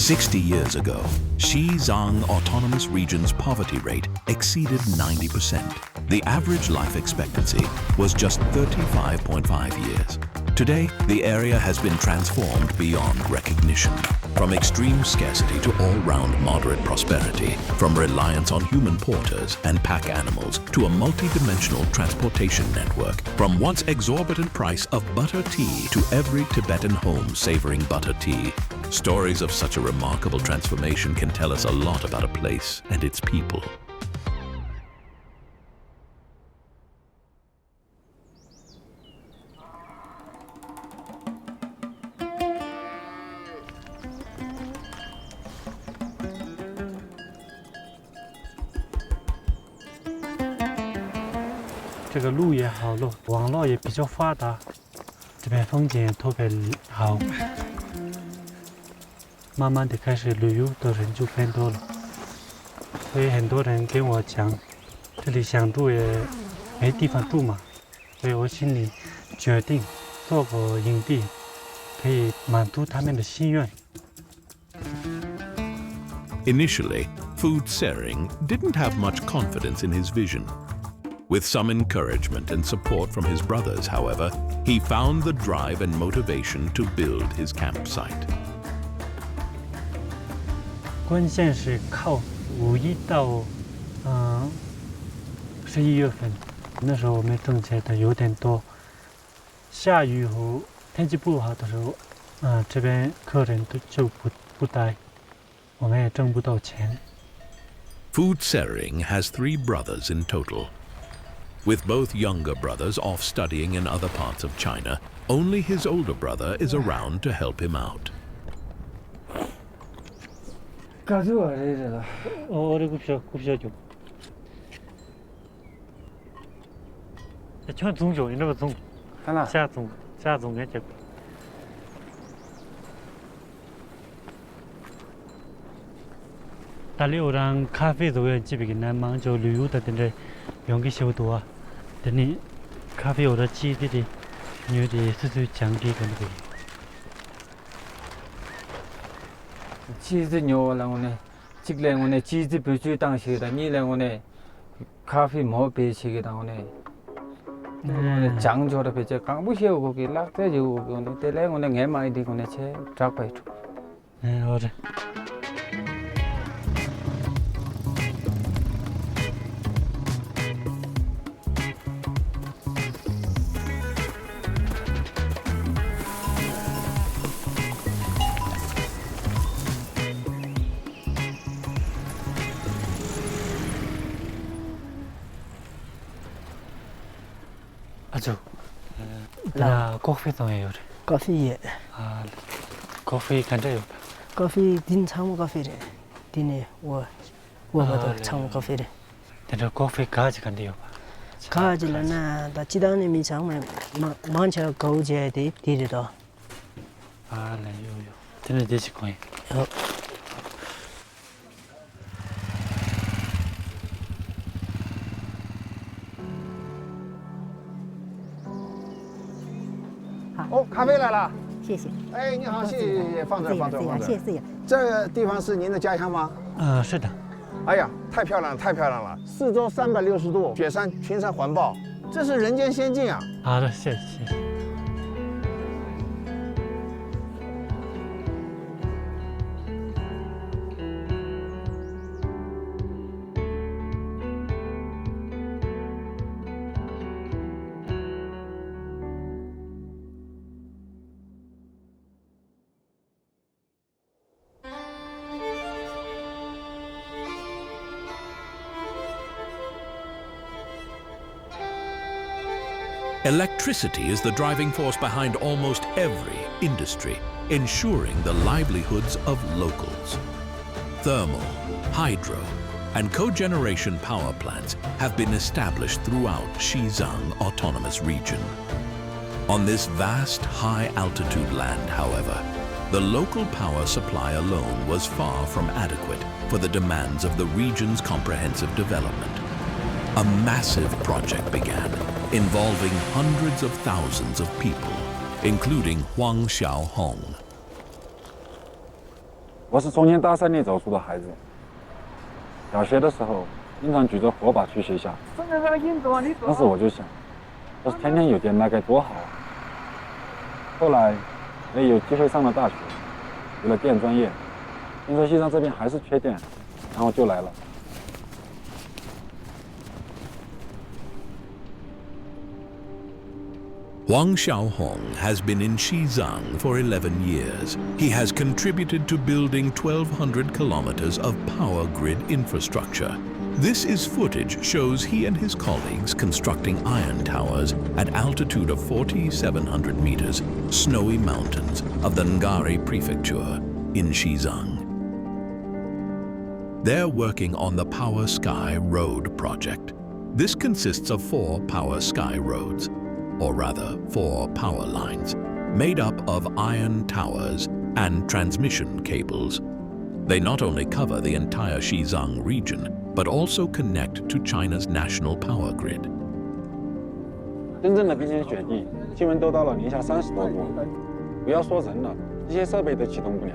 60 years ago, Xizang Autonomous Region's poverty rate exceeded 90%. The average life expectancy was just 35.5 years. Today, the area has been transformed beyond recognition. From extreme scarcity to all-round moderate prosperity, from reliance on human porters and pack animals to a multi-dimensional transportation network, from once exorbitant price of butter tea to every Tibetan home savoring butter tea. Stories of such a remarkable transformation can tell us a lot about a place and its people. 这个路也好了，网络也比较发达，这边风景也特别好。慢慢的开始旅游的人就变多了，所以很多人跟我讲，这里想住也没地方住嘛，所以我心里决定做个营地，可以满足他们的心愿。Initially, Food Sering didn't have much confidence in his vision. With some encouragement and support from his brothers, however, he found the drive and motivation to build his campsite. 关键是靠5月到11月份，那时候我们种菜的有点多，下雨和天气不好的时候，这边客人就不待，我们也挣不到钱。Food Sering has 3 brothers in total. With both younger brothers off studying in other parts of China, only his older brother is around to help him out. 달리오랑 카페도 집에 남만 저旅游的 用个小多啊，等你咖啡有的基地的，有的是奖励跟那个。cheese nhiều là ngone, chích lên ngone cheese bị chui tăng xí là như là ngone, cà phê mua bị xí cái tăng ngone, ngone trắng cho nó bị chết càng bút xíu cái lắc thế nhiều ngone, thế lấy ngone nghe mai đi ngone chế trắc bài chút. rồi. 就，那咖啡怎么样？咖啡也。咖啡看这有吧？咖啡din 창무咖啡的，din呢我不的창무咖啡的。但是咖啡가지看这有吧？가지了那，到鸡蛋里面창무蛮起高阶的地的。来有，真的这是可以。有。 哦，咖啡来了，谢谢。哎，你好，谢谢，放这，放这，放这。谢谢。这个地方是您的家乡吗？是的。哎呀，太漂亮了，太漂亮了！四周360度，雪山群山环抱，这是人间仙境啊！好的，谢谢。 Electricity is the driving force behind almost every industry, ensuring the livelihoods of locals. Thermal, hydro, and cogeneration power plants have been established throughout Xizang Autonomous Region. On this vast, high-altitude land, however, the local power supply alone was far from adequate for the demands of the region's comprehensive development. A massive project began, involving hundreds of thousands of people, including Huang Xiaohong. 我是从前大山里走出的孩子。小学的时候，经常举着火把去学校。当时我就想，要是天天有电那该多好啊！后来，也有机会上了大学，读了电专业。听说西藏这边还是缺电，然后就来了。Wang Xiaohong has been in Xizang for 11 years. He has contributed to building 1,200 kilometers of power grid infrastructure. This is footage shows he and his colleagues constructing iron towers at altitude of 4,700 meters, snowy mountains of the Ngari prefecture in Xizang. They're working on the Power Sky Road project. This consists of 4 Power Sky roads, or rather 4 power lines, made up of iron towers and transmission cables. They not only cover the entire Xizang region, but also connect to China's national power grid. 真正的冰天雪地，气温都到了零下30多度，不要说人了，这些设备都启动不了。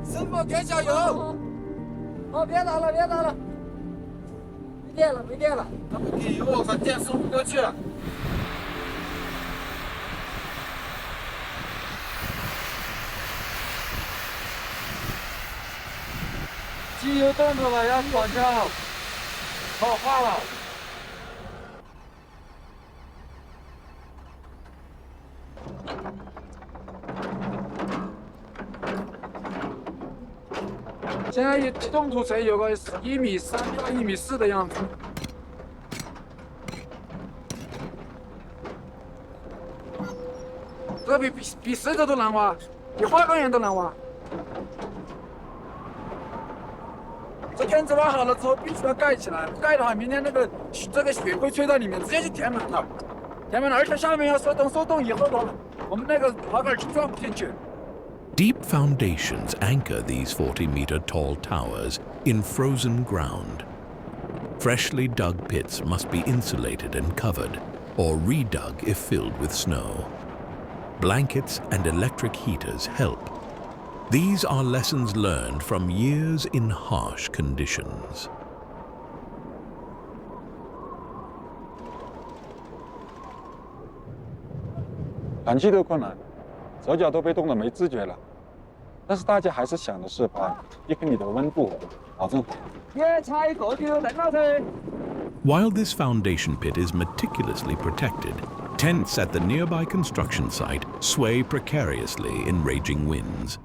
师傅，给加油！好，别打了，别打了，没电了，没电了。他不给油，我靠，电送不过去了。机油冻住了，要火枪，好化了。现在冻土层有个1.3米到1.4米的样子。这比石头都难挖，比花岗岩都难挖。这片子挖好了之后，必须要盖起来，不盖的话，明天这个雪会吹到里面，直接就填满了，而且下面要收冻以后的话，我们那个滑杆是装不进去。 Deep foundations anchor these 40-meter tall towers in frozen ground. Freshly dug pits must be insulated and covered, or redug if filled with snow. Blankets and electric heaters help. These are lessons learned from years in harsh conditions. 喘气都困难，手脚都被冻得没知觉了。但是大家还是想的是把1平米的温度保证好。While this foundation pit is meticulously protected, tents at the nearby construction site sway precariously in raging winds.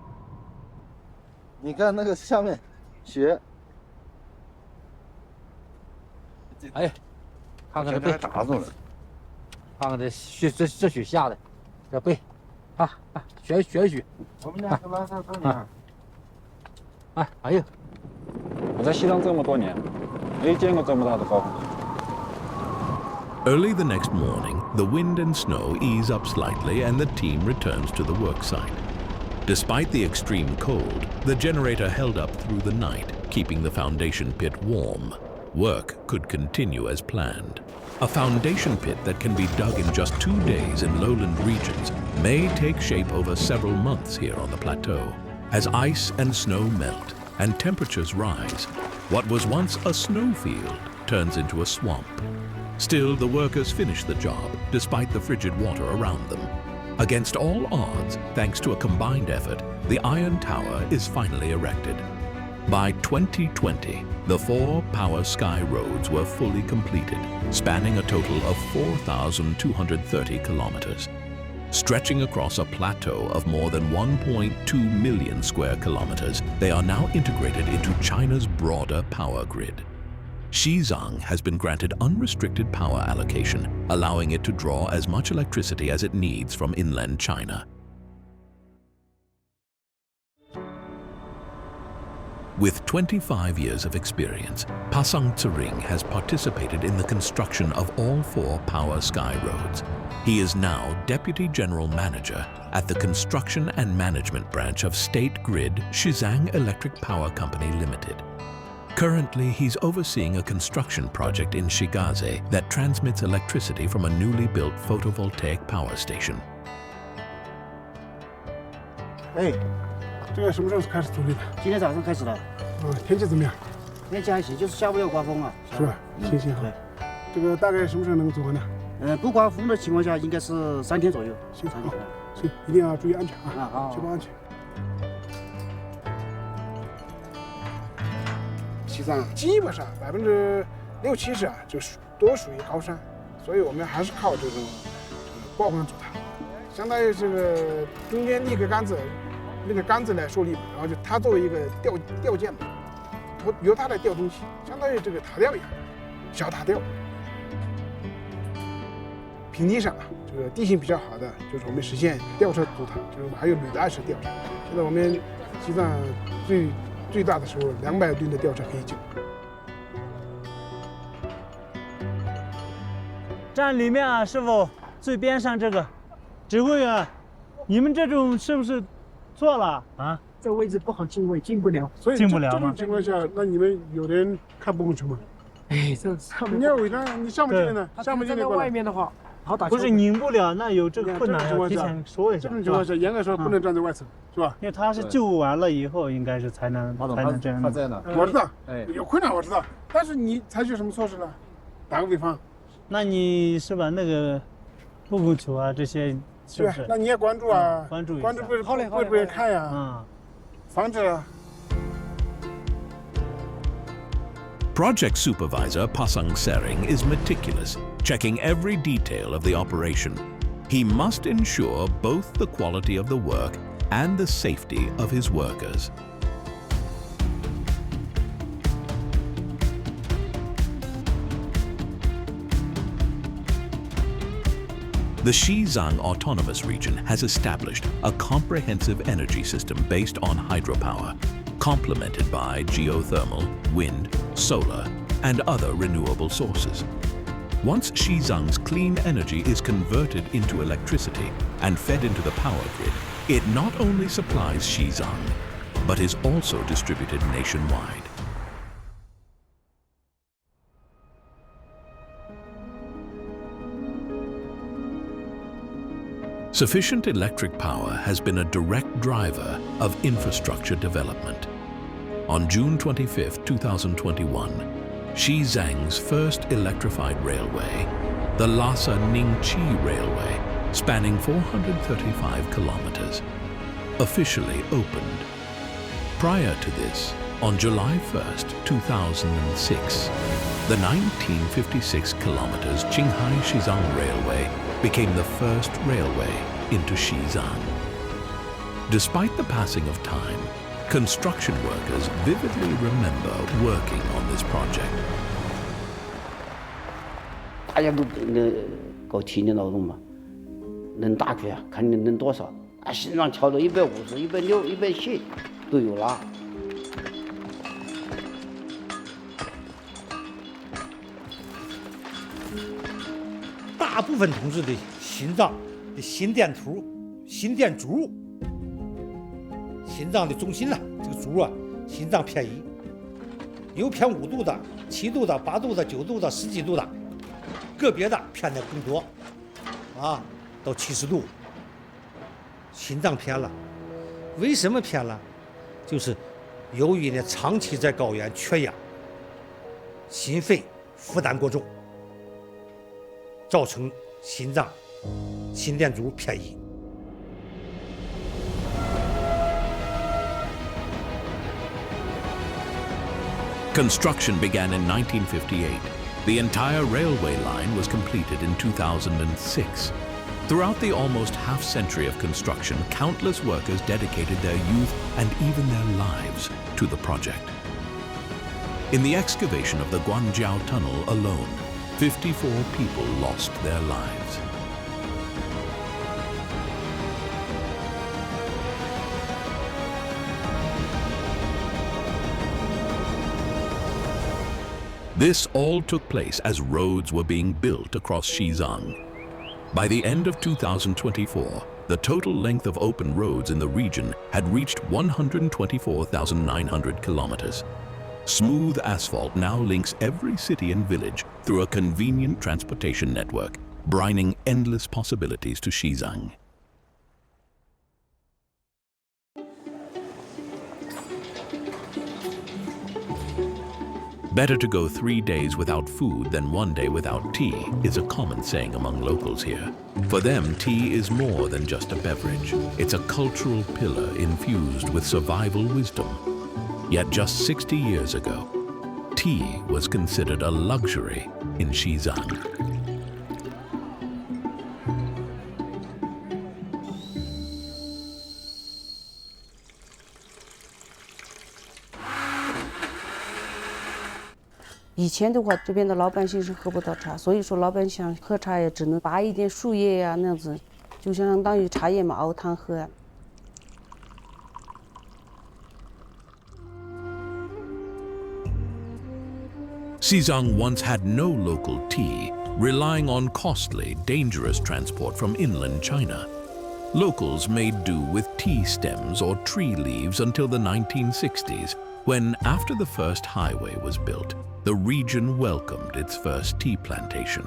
你看那个下面雪，哎，看看这背打住了，看看这雪下的，这背，雪。我们俩拉上过年。哎呦！我在西藏这么多年，没见过这么大的高峰。 Early the next morning, the wind and snow ease up slightly and the team returns to the work site. Despite the extreme cold, the generator held up through the night, keeping the foundation pit warm. Work could continue as planned. A foundation pit that can be dug in just 2 days in lowland regions may take shape over several months here on the plateau. As ice and snow melt and temperatures rise, what was once a snowfield turns into a swamp. Still, the workers finish the job despite the frigid water around them. Against all odds, thanks to a combined effort, the Iron Tower is finally erected. By 2020, the 4 Power Sky roads were fully completed, spanning a total of 4,230 kilometers. Stretching across a plateau of more than 1.2 million square kilometers, they are now integrated into China's broader power grid. Xizang has been granted unrestricted power allocation, allowing it to draw as much electricity as it needs from inland China. With 25 years of experience, Pasang Tsering has participated in the construction of all 4 Power Sky roads. He is now Deputy General Manager at the Construction and Management Branch of State Grid Xizang Electric Power Company Limited. Currently, he's overseeing a construction project in Shigaze that transmits electricity from a newly built photovoltaic power station. Hey. 这个什么时候开始处理的？今天早上开始的。天气怎么样？天气还行，就是下午要刮风啊。是吧？行行好。这个大概什么时候能做完呢？不刮风的情况下，应该是3天左右。行，好，行，一定要注意安全啊！好，确保安全。西藏基本上60%-70%啊，就是都属于高山，所以我们还是靠这种抱环主塔，相当于这个中间立个杆子，那个杆子来受力嘛，然后就它作为一个吊件嘛，由它来吊东西，相当于这个塔吊一样，小塔吊。平地上啊，这个地形比较好的，就是我们实现吊车主塔，就是还有履带式吊车。现在我们西藏最大的时候200吨的吊车可以救。站里面啊，师傅最边上这个指挥员，你们这种是不是错了啊？这位置不好进位，进不了。所以进不了吗？这种情况下，那你们有人看不过去吗？哎，这上面你要为啥你上不去呢？上不去在外面的话，好打。不是拧不了，那有这个困难要提前说一下。这种情况下，严格说不能站在外侧，是吧？因为他是救完了以后，应该是才能这样。他在哪？我知道，有困难我知道，但是你采取什么措施呢？打个比方，那你是吧？那个部分球啊这些，是不是？那你也关注啊，关注会不会看呀？防止啊。Project supervisor Pasang Sering is meticulous, checking every detail of the operation. He must ensure both the quality of the work and the safety of his workers. The Xizang Autonomous Region has established a comprehensive energy system based on hydropower, complemented by geothermal, wind, solar, and other renewable sources. Once Xizang's clean energy is converted into electricity and fed into the power grid, it not only supplies Xizang, but is also distributed nationwide. Sufficient electric power has been a direct driver of infrastructure development. On June 25, 2021, Xizang's first electrified railway, the Lhasa Ningqi Railway, spanning 435 kilometers, officially opened. Prior to this, on July 1, 2006, the 1956 kilometers Qinghai-Xizang Railway became the first railway into Xizang. Despite the passing of time, construction workers vividly remember working on this project. 大家都搞体力劳动嘛，能大块啊，看你能多少啊，心脏跳到150、160、170都有了。大部分同志的心脏的心电图、心电阻，心脏的中心呐，这个阻啊，心脏偏移，有偏5度的、7度的、8度的、9度的、10几度的，个别的偏的更多，啊，到70度。心脏偏了，为什么偏了？就是由于呢长期在高原缺氧，心肺负担过重。造成心脏心电阻偏移。Construction began in 1958. The entire railway line was completed in 2006. Throughout the almost half-century of construction, countless workers dedicated their youth and even their lives to the project. In the excavation of the Guanjiao Tunnel alone, 54 people lost their lives. This all took place as roads were being built across Xizang. By the end of 2024, the total length of open roads in the region had reached 124,900 kilometers. Smooth asphalt now links every city and village through a convenient transportation network, brining endless possibilities to Xizang. Better to go 3 days without food than 1 day without tea is a common saying among locals here. For them, tea is more than just a beverage. It's a cultural pillar infused with survival wisdom. Yet just 60 years ago, tea was considered a luxury in Xizang. "以前的话，这边的老百姓是喝不到茶，所以说老百姓喝茶也只能拔一点树叶呀，那样子，就相当于茶叶嘛，熬汤喝呀。Xizang once had no local tea, relying on costly, dangerous transport from inland China. Locals made do with tea stems or tree leaves until the 1960s, when, after the first highway was built, the region welcomed its first tea plantation.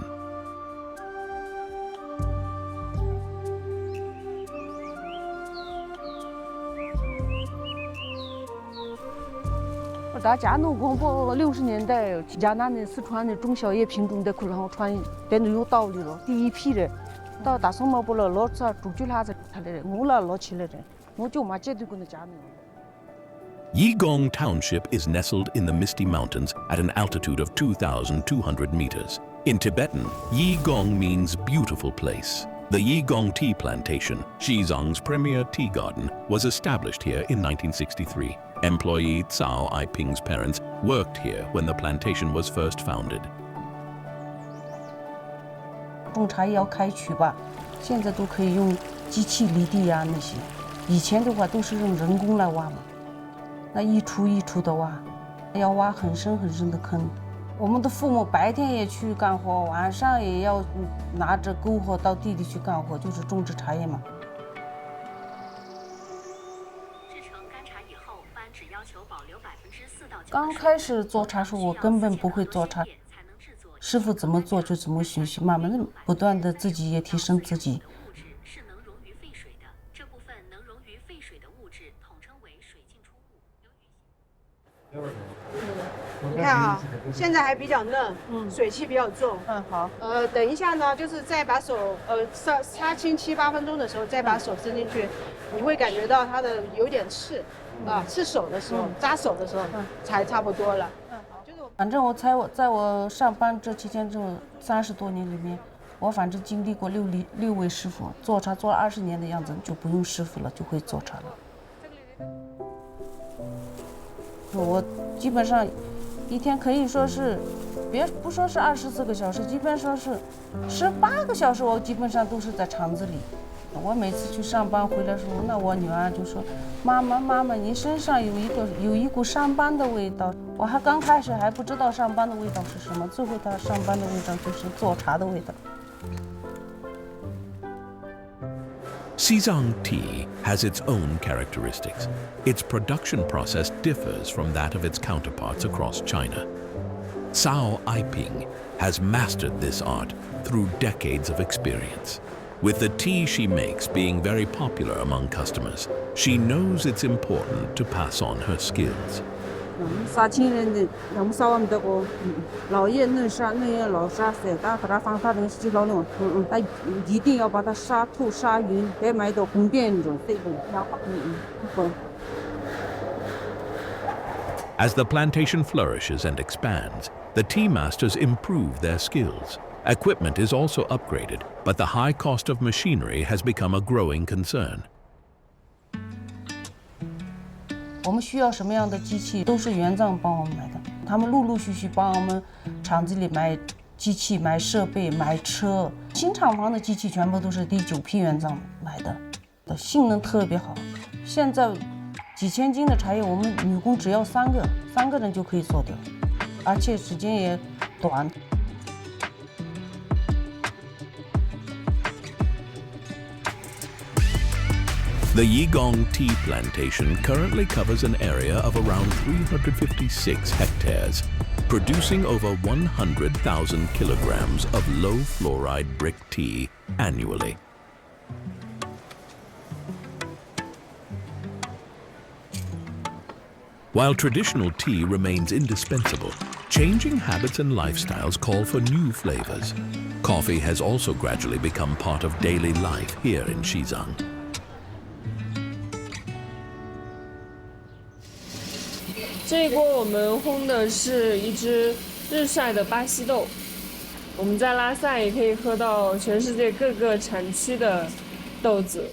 大家农工不60年代，江南的、四川的中小叶品种的苦，然后传变得有道理了。第一批人到大松毛不了，老早住居拉子他的人，我了老起来人，我就嘛绝对跟着家农。Yigong Township is nestled in the Misty Mountains at an altitude of 2,200 meters. In Tibetan, Yigong means beautiful place. The Yigong tea plantation, Xizang's premier tea garden, was established here in 1963. Employee Cao Aiping's parents worked here when the plantation was first founded. 种茶叶要开渠吧，现在都可以用机器犁地呀那些，以前的话都是用人工来挖嘛，那一处一处的挖，要挖很深很深的坑。我们的父母白天也去干活，晚上也要拿着篝火到地里去干活，就是种植茶叶嘛。刚开始做茶时，我根本不会做茶，师傅怎么做就怎么学习，慢慢的不断的自己也提升自己。是能溶于沸水的，这部分能溶于沸水的物质统称为水浸出物。你看啊，现在还比较嫩，水汽比较重。好。等一下呢，就是再把手杀青7、8分钟的时候，再把手伸进去，你会感觉到它的有点刺。刺手的时候，扎手的时候，才差不多了。反正在我上班这期间，这30多年里面，我反正经历过6位师傅，做茶做了20年的样子，就不用师傅了，就会做茶了。我基本上一天可以说是，不说是24个小时，基本上是18个小时，我基本上都是在厂子里。我每次去上班回来的时候，那我女儿就说：“妈妈，你身上有一股上班的味道。”我还刚开始还不知道上班的味道是什么，最后她上班的味道就是做茶的味道。Xizang tea has its own characteristics. Its production process differs from that of its counterparts across China. Cao Aiping has mastered this art through decades of experience. With the tea she makes being very popular among customers, she knows it's important to pass on her skills. 杀青人的，我们杀完这个老叶嫩杀，嫩叶老杀死，但把它放它那洗老了，它一定要把它杀透杀匀，别买到宫殿那种水分，As the plantation flourishes and expands, the tea masters improve their skills. Equipment is also upgraded, but the high cost of machinery has become a growing concern. 我们需要什么样的机器，都是原藏帮我们买的。他们陆陆续续帮我们厂子里买机器、买设备、买车。新厂房的机器全部都是第9批原藏买的，性能特别好。现在几千斤的茶叶，我们女工只要3个人就可以做掉，而且时间也短。The Yigong tea plantation currently covers an area of around 356 hectares, producing over 100,000 kilograms of low-fluoride brick tea annually. While traditional tea remains indispensable, Changing habits and lifestyles call for new flavors. Coffee has also gradually become part of daily life here in Xizang. 这一锅我们烘的是一只日晒的巴西豆。我们在拉萨也可以喝到全世界各个产区的豆子。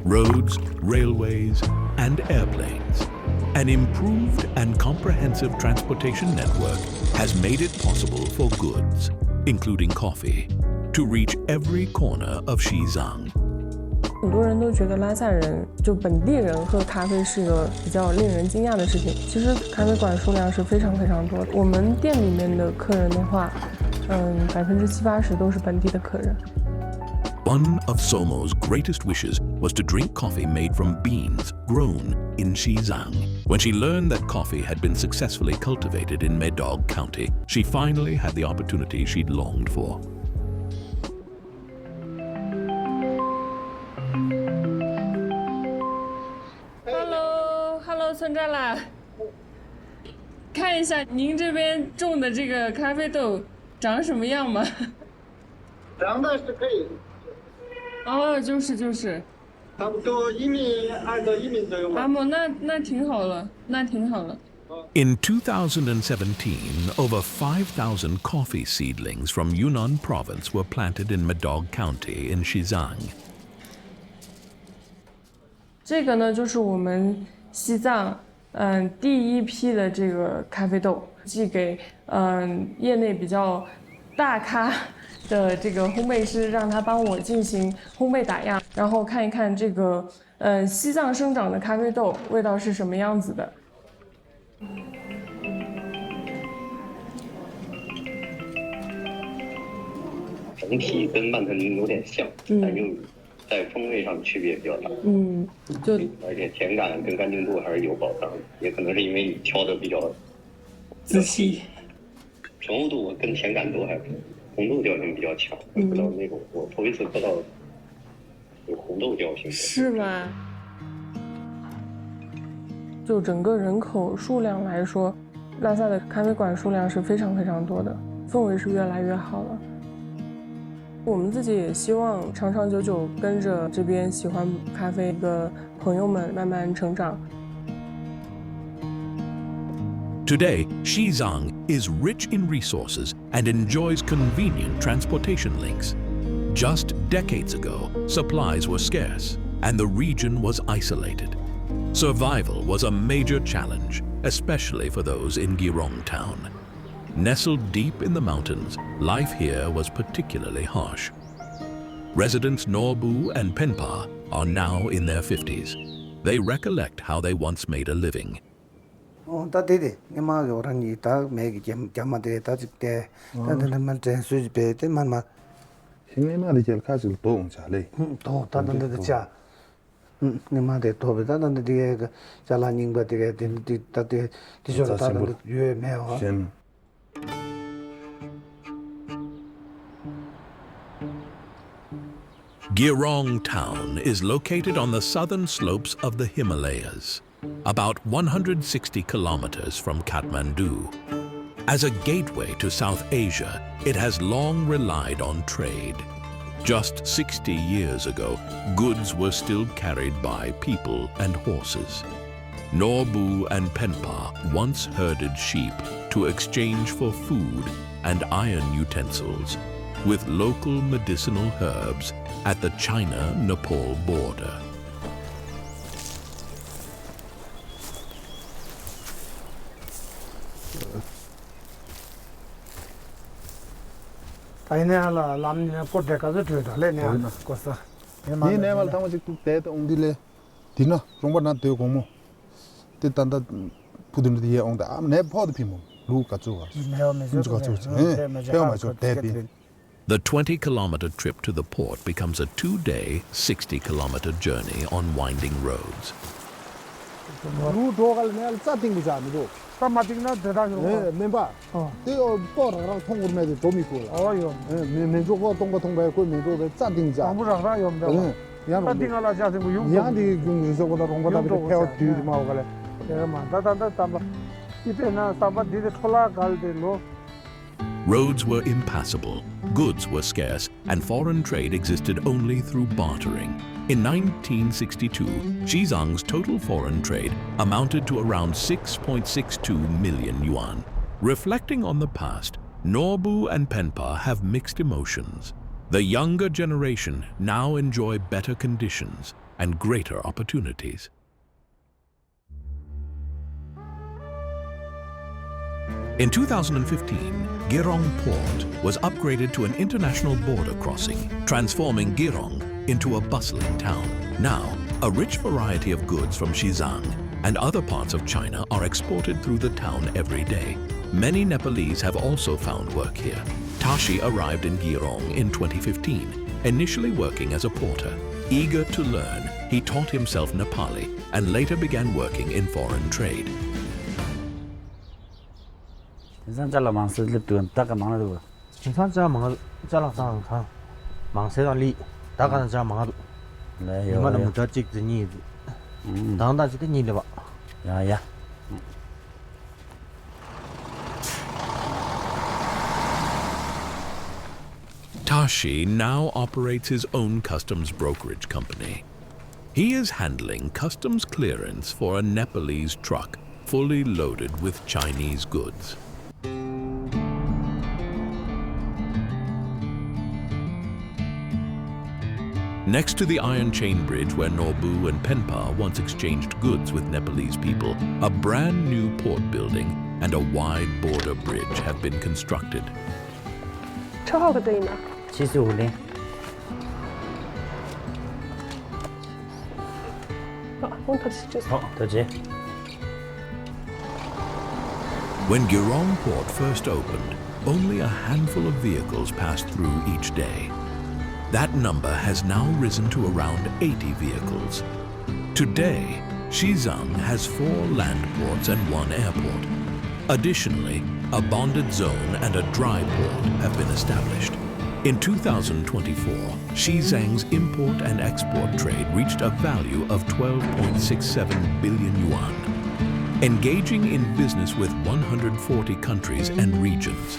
Roads, railways, and airplanes. An improved and comprehensive transportation network has made it possible for goods, including coffee, to reach every corner of Xizang. 很多人都觉得拉萨人就本地人喝咖啡是个比较令人惊讶的事情。其实咖啡馆数量是非常非常多的。我们店里面的客人的话，70%-80%都是本地的客人。One of Somo's greatest wishes was to drink coffee made from beans grown in Xizang. When she learned that coffee had been successfully cultivated in Medog County, she finally had the opportunity she'd longed for. Hello， 村长啦，看一下您这边种的这个咖啡豆长什么样吗？长得是可以。哦，就是。差不多1米2到1米左右吧。那挺好了。In 2017, over 5,000 coffee seedlings from Yunnan province were planted in Medog County in Xizang. 这个呢，就是我们西藏第一批的这个咖啡豆，寄给业内比较大咖的这个烘焙师，让他帮我进行烘焙打样，然后看一看这个西藏生长的咖啡豆味道是什么样子的。整体跟曼特宁有点像，但就在风味上区别比较大。而且甜感跟干净度还是有保障的，也可能是因为你挑的比较仔细。醇厚度跟甜感都还红豆调性比较强，不知道那种我头一次喝到有红豆调性。是吗？就整个人口数量来说，拉萨的咖啡馆数量是非常非常多的，氛围是越来越好了。我们自己也希望长长久久跟着这边喜欢咖啡的朋友们慢慢成长。Today, Xizang is rich in resources and enjoys convenient transportation links. Just decades ago, supplies were scarce and the region was isolated. Survival was a major challenge, especially for those in Girong town. Nestled deep in the mountains, life here was particularly harsh. Residents Norbu and Penpa are now in their 50s. They recollect how they once made a living. Ta dede, ngema yorani ta megi jamade ta jikte, ta de man ten suji be te man ma. Ngema de jel kasil to ong chale. To ta de de cha. Ngema de to be ta de de chala ning ba de ta de jo ta de yue me ho. Girong town is located on the southern slopes of the Himalayas, about 160 kilometers from Kathmandu. As a gateway to South Asia, it has long relied on trade. Just 60 years ago, goods were still carried by people and horses. Norbu and Penpa once herded sheep to exchange for food and iron utensils, with local medicinal herbs at the China-Nepal border. Ni neval tamo jik te ong dile dina rongba na te komo te tanda pudin de ong da am ne pod pimo lu ka chu The 20-kilometer trip to the port becomes a 2-day, 60-kilometer journey on winding roads. Lu dogal ne al chating bu jam do. Kamating na de da jo. Memba. Te o por ra thong gur me de domi ko. Oh yo. Me jo ko tong ba ko me jo de chating ja. Bu ra yo me. Ya chating ala ja de bu yu. Ya de gung so ko da rong ba da de peo du ma ko le. Roads were impassable, goods were scarce, and foreign trade existed only through bartering. In 1962, Xizang's total foreign trade amounted to around 6.62 million yuan. Reflecting on the past, Norbu and Penpa have mixed emotions. The younger generation now enjoy better conditions and greater opportunities. In 2015, Girong Port was upgraded to an international border crossing, transforming Girong into a bustling town. Now, a rich variety of goods from Xizang and other parts of China are exported through the town every day. Many Nepalese have also found work here. Tashi arrived in Girong in 2015, initially working as a porter. Eager to learn, he taught himself Nepali and later began working in foreign trade. Tashi now operates his own customs brokerage company. He is handling customs clearance for a Nepalese truck fully loaded with Chinese goods. Next to the Iron Chain Bridge where Norbu and Penpa once exchanged goods with Nepalese people, a brand new port building and a wide border bridge have been constructed. 车号可对吗？75年。我头起就是。好，头起。 When Girong Port first opened, only a handful of vehicles passed through each day. That number has now risen to around 80 vehicles. Today, Xizang has 4 land ports and 1 airport. Additionally, a bonded zone and a dry port have been established. In 2024, Xizang's import and export trade reached a value of 12.67 billion yuan, engaging in business with 140 countries and regions.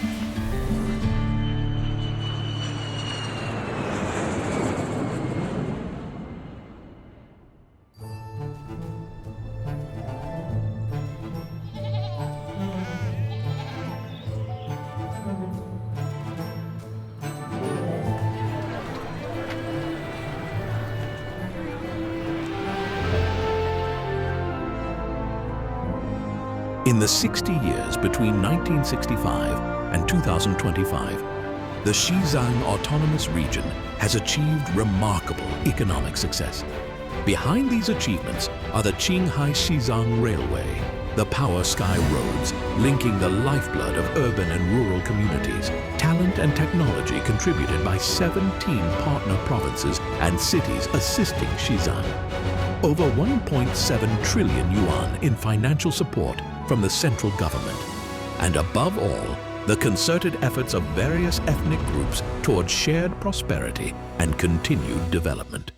In the 60 years between 1965 and 2025, the Xizang Autonomous Region has achieved remarkable economic success. Behind these achievements are the Qinghai-Xizang Railway, the Power Sky Roads linking the lifeblood of urban and rural communities, talent and technology contributed by 17 partner provinces and cities assisting Xizang. Over 1.7 trillion yuan in financial support from the central government. And above all, the concerted efforts of various ethnic groups towards shared prosperity and continued development.